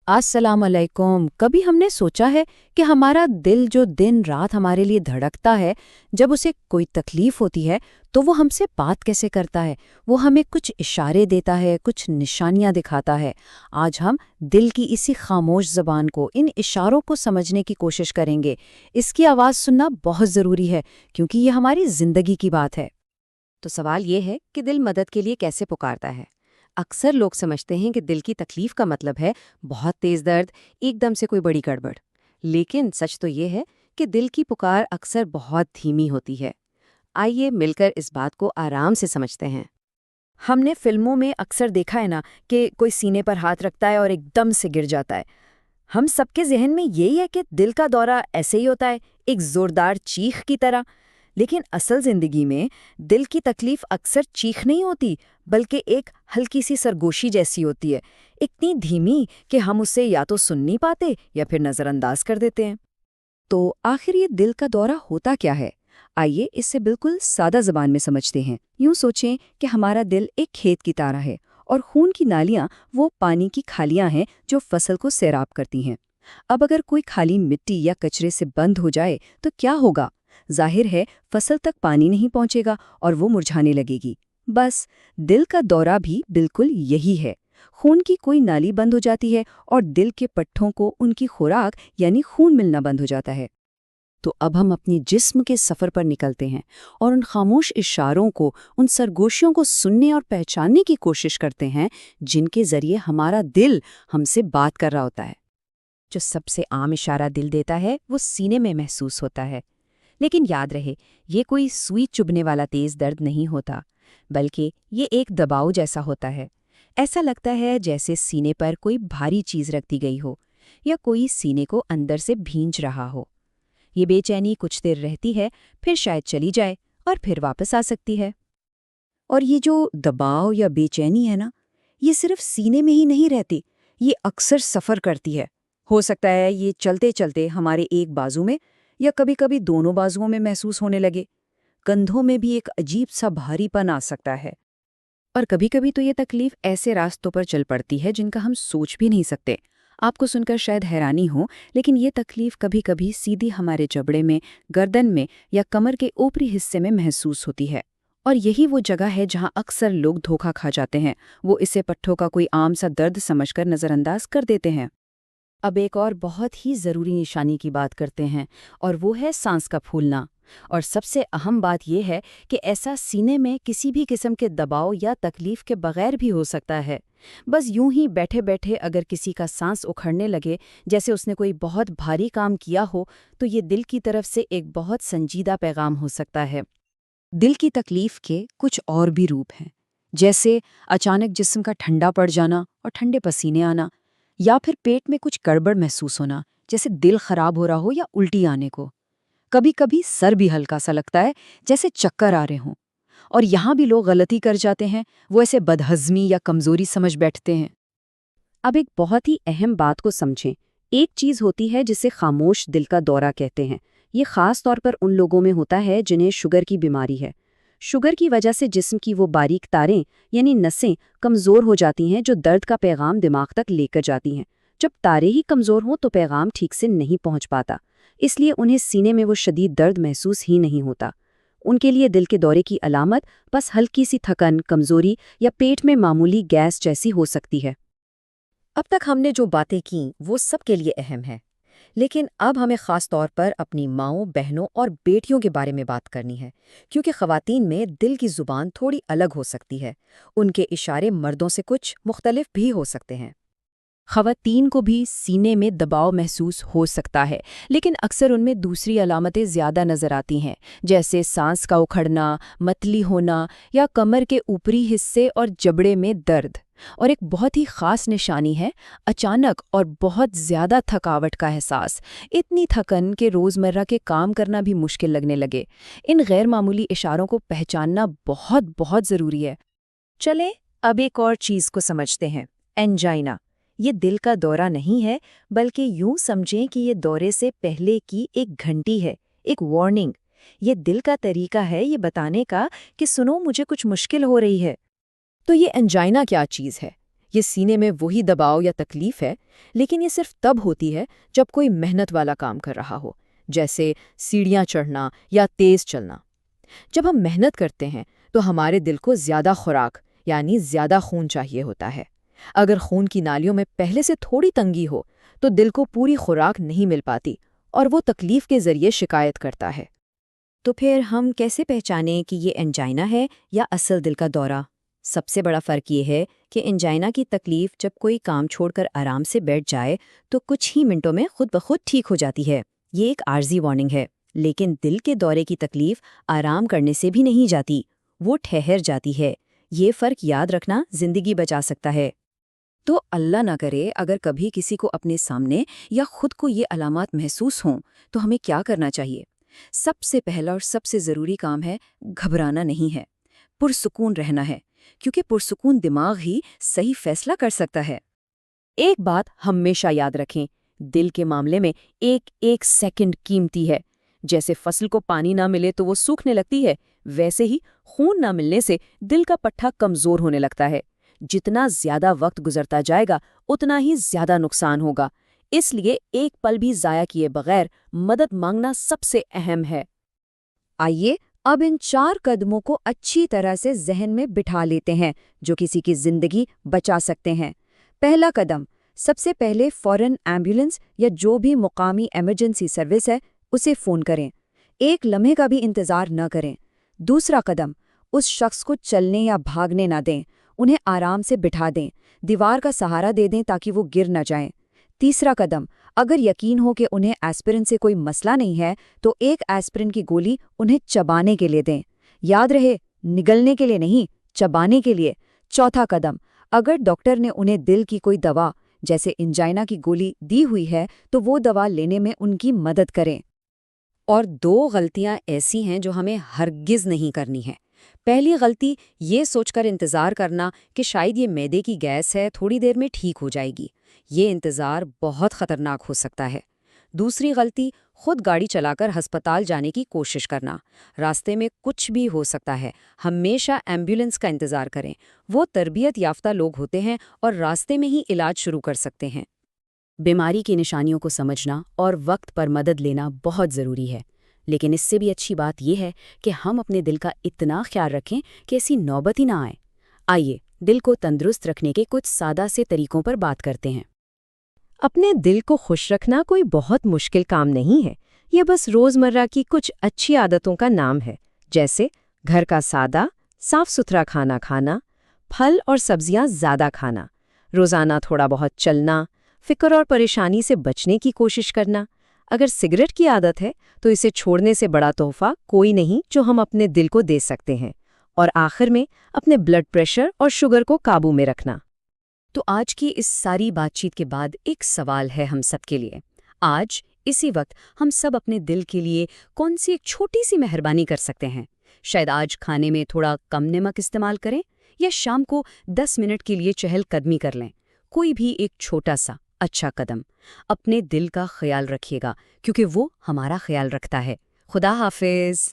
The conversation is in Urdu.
السلام علیکم۔ کبھی ہم نے سوچا ہے کہ ہمارا دل جو دن رات ہمارے لیے دھڑکتا ہے، جب اسے کوئی تکلیف ہوتی ہے تو وہ ہم سے بات کیسے کرتا ہے؟ وہ ہمیں کچھ اشارے دیتا ہے، کچھ نشانیاں دکھاتا ہے۔ آج ہم دل کی اسی خاموش زبان کو، ان اشاروں کو سمجھنے کی کوشش کریں گے۔ اس کی آواز سننا بہت ضروری ہے کیونکہ یہ ہماری زندگی کی بات ہے۔ تو سوال یہ ہے کہ دل مدد کے لیے کیسے پکارتا ہے؟ اکثر لوگ سمجھتے ہیں کہ دل کی تکلیف کا مطلب ہے بہت تیز درد، ایک دم سے کوئی بڑی گڑبڑ۔ لیکن سچ تو یہ ہے کہ دل کی پکار اکثر بہت دھیمی ہوتی ہے۔ آئیے مل کر اس بات کو آرام سے سمجھتے ہیں۔ ہم نے فلموں میں اکثر دیکھا ہے نا کہ کوئی سینے پر ہاتھ رکھتا ہے اور ایک دم سے گر جاتا ہے۔ ہم سب کے ذہن میں یہی ہے کہ دل کا دورہ ایسے ہی ہوتا ہے، ایک زوردار چیخ کی طرح۔ لیکن اصل زندگی میں دل کی تکلیف اکثر چیخ نہیں ہوتی، بلکہ ایک ہلکی سی سرگوشی جیسی ہوتی ہے، اتنی دھیمی کہ ہم اسے یا تو سن نہیں پاتے یا پھر نظر انداز کر دیتے ہیں۔ تو آخر یہ دل کا دورہ ہوتا کیا ہے؟ آئیے اس سے بالکل سادہ زبان میں سمجھتے ہیں۔ یوں سوچیں کہ ہمارا دل ایک کھیت کی طرح ہے اور خون کی نالیاں وہ پانی کی کھالیاں ہیں جو فصل کو سیراب کرتی ہیں۔ اب اگر کوئی کھالی مٹی یا کچرے سے بند ہو جائے تو کیا ہوگا؟ ظاہر ہے فصل تک پانی نہیں پہنچے گا اور وہ مرجھانے لگے گی۔ بس دل کا دورہ بھی بالکل یہی ہے۔ خون کی کوئی نالی بند ہو جاتی ہے اور دل کے پٹھوں کو ان کی خوراک یعنی خون ملنا بند ہو جاتا ہے۔ تو اب ہم اپنی جسم کے سفر پر نکلتے ہیں اور ان خاموش اشاروں کو، ان سرگوشیوں کو سننے اور پہچاننے کی کوشش کرتے ہیں جن کے ذریعے ہمارا دل ہم سے بات کر رہا ہوتا ہے۔ جو سب سے عام اشارہ دل دیتا ہے وہ سینے میں محسوس ہوتا ہے۔ لیکن یاد رہے، یہ کوئی سوئی چبھنے والا تیز درد نہیں ہوتا، بلکہ یہ ایک دباؤ جیسا ہوتا ہے۔ ایسا لگتا ہے جیسے سینے پر کوئی بھاری چیز رکھ دی گئی ہو یا کوئی سینے کو اندر سے بھینچ رہا ہو۔ یہ بے چینی کچھ دیر رہتی ہے، پھر شاید چلی جائے اور پھر واپس آ سکتی ہے۔ اور یہ جو دباؤ یا بے چینی ہے نا، یہ صرف سینے میں ہی نہیں رہتی، یہ اکثر سفر کرتی ہے۔ ہو سکتا ہے یہ چلتے چلتے ہمارے ایک بازو میں یا کبھی کبھی دونوں بازوؤں میں محسوس ہونے لگے۔ کندھوں میں بھی ایک عجیب سا بھاری پن آ سکتا ہے۔ اور کبھی کبھی تو یہ تکلیف ایسے راستوں پر چل پڑتی ہے جن کا ہم سوچ بھی نہیں سکتے۔ آپ کو سن کر شاید حیرانی ہو، لیکن یہ تکلیف کبھی کبھی سیدھی ہمارے جبڑے میں، گردن میں یا کمر کے اوپری حصے میں محسوس ہوتی ہے۔ اور یہی وہ جگہ ہے جہاں اکثر لوگ دھوکہ کھا جاتے ہیں، وہ اسے پٹھوں کا کوئی عام سا درد سمجھ کر نظر انداز کر دیتے ہیں۔ اب ایک اور بہت ہی ضروری نشانی کی بات کرتے ہیں، اور وہ ہے سانس کا پھولنا۔ اور سب سے اہم بات یہ ہے کہ ایسا سینے میں کسی بھی قسم کے دباؤ یا تکلیف کے بغیر بھی ہو سکتا ہے۔ بس یوں ہی بیٹھے بیٹھے اگر کسی کا سانس اکھڑنے لگے جیسے اس نے کوئی بہت بھاری کام کیا ہو، تو یہ دل کی طرف سے ایک بہت سنجیدہ پیغام ہو سکتا ہے۔ دل کی تکلیف کے کچھ اور بھی روپ ہیں، جیسے اچانک جسم کا ٹھنڈا پڑ جانا اور ٹھنڈے پسینے آنا، یا پھر پیٹ میں کچھ گڑبڑ محسوس ہونا، جیسے دل خراب ہو رہا ہو یا الٹی آنے کو۔ کبھی کبھی سر بھی ہلکا سا لگتا ہے، جیسے چکر آ رہے ہوں۔ اور یہاں بھی لوگ غلطی کر جاتے ہیں، وہ ایسے بدہضمی یا کمزوری سمجھ بیٹھتے ہیں۔ اب ایک بہت ہی اہم بات کو سمجھیں۔ ایک چیز ہوتی ہے جسے خاموش دل کا دورہ کہتے ہیں۔ یہ خاص طور پر ان لوگوں میں ہوتا ہے جنہیں شوگر کی بیماری ہے۔ شوگر کی وجہ سے جسم کی وہ باریک تاریں یعنی نسیں کمزور ہو جاتی ہیں جو درد کا پیغام دماغ تک لے کر جاتی ہیں۔ جب تاریں ہی کمزور ہوں تو پیغام ٹھیک سے نہیں پہنچ پاتا، اس لیے انہیں سینے میں وہ شدید درد محسوس ہی نہیں ہوتا۔ ان کے لیے دل کے دورے کی علامت بس ہلکی سی تھکن، کمزوری یا پیٹ میں معمولی گیس جیسی ہو سکتی ہے۔ اب تک ہم نے جو باتیں کیں وہ سب کے لیے اہم ہیں، لیکن اب ہمیں خاص طور پر اپنی ماؤں، بہنوں اور بیٹیوں کے بارے میں بات کرنی ہے، کیونکہ خواتین میں دل کی زبان تھوڑی الگ ہو سکتی ہے۔ ان کے اشارے مردوں سے کچھ مختلف بھی ہو سکتے ہیں۔ خواتین کو بھی سینے میں دباؤ محسوس ہو سکتا ہے، لیکن اکثر ان میں دوسری علامتیں زیادہ نظر آتی ہیں، جیسے سانس کا اکھڑنا، متلی ہونا یا کمر کے اوپری حصے اور جبڑے میں درد۔ اور ایک بہت ہی خاص نشانی ہے اچانک اور بہت زیادہ تھکاوٹ کا احساس، اتنی تھکن کہ روزمرہ کے کام کرنا بھی مشکل لگنے لگے۔ ان غیر معمولی اشاروں کو پہچاننا بہت بہت ضروری ہے۔ چلیں اب ایک اور چیز کو سمجھتے ہیں، اینجائنا۔ یہ دل کا دورہ نہیں ہے، بلکہ یوں سمجھیں کہ یہ دورے سے پہلے کی ایک گھنٹی ہے، ایک وارننگ۔ یہ دل کا طریقہ ہے یہ بتانے کا کہ سنو، مجھے کچھ مشکل ہو رہی ہے۔ تو یہ انجائنا کیا چیز ہے؟ یہ سینے میں وہی دباؤ یا تکلیف ہے، لیکن یہ صرف تب ہوتی ہے جب کوئی محنت والا کام کر رہا ہو، جیسے سیڑھیاں چڑھنا یا تیز چلنا۔ جب ہم محنت کرتے ہیں تو ہمارے دل کو زیادہ خوراک یعنی زیادہ خون چاہیے ہوتا ہے۔ اگر خون کی نالیوں میں پہلے سے تھوڑی تنگی ہو تو دل کو پوری خوراک نہیں مل پاتی اور وہ تکلیف کے ذریعے شکایت کرتا ہے۔ تو پھر ہم کیسے پہچانیں کہ یہ انجائنا ہے یا اصل دل کا دورہ؟ سب سے بڑا فرق یہ ہے کہ انجائنا کی تکلیف جب کوئی کام چھوڑ کر آرام سے بیٹھ جائے تو کچھ ہی منٹوں میں خود بخود ٹھیک ہو جاتی ہے۔ یہ ایک عارضی وارننگ ہے، لیکن دل کے دورے کی تکلیف آرام کرنے سے بھی نہیں جاتی، وہ ٹھہر جاتی ہے۔ یہ فرق یاد رکھنا زندگی بچا سکتا ہے۔ تو اللہ نہ کرے اگر کبھی کسی کو اپنے سامنے یا خود کو یہ علامات محسوس ہوں تو ہمیں کیا کرنا چاہیے؟ سب سے پہلا اور سب سے ضروری کام ہے گھبرانا نہیں ہے، پرسکون رہنا ہے، کیونکہ پرسکون دماغ ہی صحیح فیصلہ کر سکتا ہے۔ ایک بات ہمیشہ یاد رکھیں، دل کے معاملے میں ایک ایک سیکنڈ قیمتی ہے۔ جیسے فصل کو پانی نہ ملے تو وہ سوکھنے لگتی ہے، ویسے ہی خون نہ ملنے سے دل کا پٹھا کمزور ہونے لگتا ہے۔ جتنا زیادہ وقت گزرتا جائے گا اتنا ہی زیادہ نقصان ہوگا، اس لیے ایک پل بھی ضائع کیے بغیر مدد مانگنا سب سے اہم ہے۔ آئیے اب ان 4 قدموں کو اچھی طرح سے ذہن میں بٹھا لیتے ہیں جو کسی کی زندگی بچا سکتے ہیں۔ پہلا قدم، سب سے پہلے فوراً ایمبولینس یا جو بھی مقامی ایمرجنسی سروس ہے اسے فون کریں، ایک لمحے کا بھی انتظار نہ کریں۔ دوسرا قدم، اس شخص کو چلنے یا بھاگنے نہ دیں، انہیں آرام سے بٹھا دیں، دیوار کا سہارا دے دیں تاکہ وہ گر نہ جائیں۔ تیسرا قدم، اگر یقین ہو کہ انہیں ایسپرین سے کوئی مسئلہ نہیں ہے تو ایک ایسپرین کی گولی انہیں چبانے کے لیے دیں، یاد رہے نگلنے کے لیے نہیں، چبانے کے لیے۔ چوتھا قدم، اگر ڈاکٹر نے انہیں دل کی کوئی دوا جیسے انجائنا کی گولی دی ہوئی ہے تو وہ دوا لینے میں ان کی مدد کریں۔ اور 2 غلطیاں ایسی ہیں جو ہمیں ہرگز نہیں کرنی ہیں۔ پہلی غلطی یہ سوچ کر انتظار کرنا کہ شاید یہ معدے کی گیس ہے، تھوڑی دیر میں ٹھیک ہو جائے گی۔ یہ انتظار بہت خطرناک ہو سکتا ہے۔ دوسری غلطی، خود گاڑی چلا کر ہسپتال جانے کی کوشش کرنا۔ راستے میں کچھ بھی ہو سکتا ہے، ہمیشہ ایمبولینس کا انتظار کریں۔ وہ تربیت یافتہ لوگ ہوتے ہیں اور راستے میں ہی علاج شروع کر سکتے ہیں۔ بیماری کی نشانیوں کو سمجھنا اور وقت پر مدد لینا بہت ضروری ہے، لیکن اس سے بھی اچھی بات یہ ہے کہ ہم اپنے دل کا اتنا خیال رکھیں کہ ایسی نوبت ہی نہ آئے۔ آئیے دل کو تندرست رکھنے کے کچھ سادہ سے طریقوں پر بات کرتے ہیں۔ اپنے دل کو خوش رکھنا کوئی بہت مشکل کام نہیں ہے، یہ بس روزمرہ کی کچھ اچھی عادتوں کا نام ہے، جیسے گھر کا سادہ، صاف ستھرا کھانا کھانا، پھل اور سبزیاں زیادہ کھانا، روزانہ تھوڑا بہت چلنا، فکر اور پریشانی سے بچنے کی کوشش کرنا۔ اگر سگریٹ کی عادت ہے تو اسے چھوڑنے سے بڑا تحفہ کوئی نہیں جو ہم اپنے دل کو دے سکتے ہیں۔ اور آخر میں اپنے بلڈ پریشر اور شوگر کو قابو میں رکھنا۔ تو آج کی اس ساری بات چیت کے بعد ایک سوال ہے ہم سب کے لیے۔ آج اسی وقت ہم سب اپنے دل کے لیے کون سی ایک چھوٹی سی مہربانی کر سکتے ہیں؟ شاید آج کھانے میں تھوڑا کم نمک استعمال کریں یا شام کو 10 منٹ کے لیے چہل قدمی کر لیں۔ کوئی بھی ایک چھوٹا سا اچھا قدم۔ اپنے دل کا خیال رکھیے گا کیونکہ وہ ہمارا خیال رکھتا ہے۔ خدا حافظ۔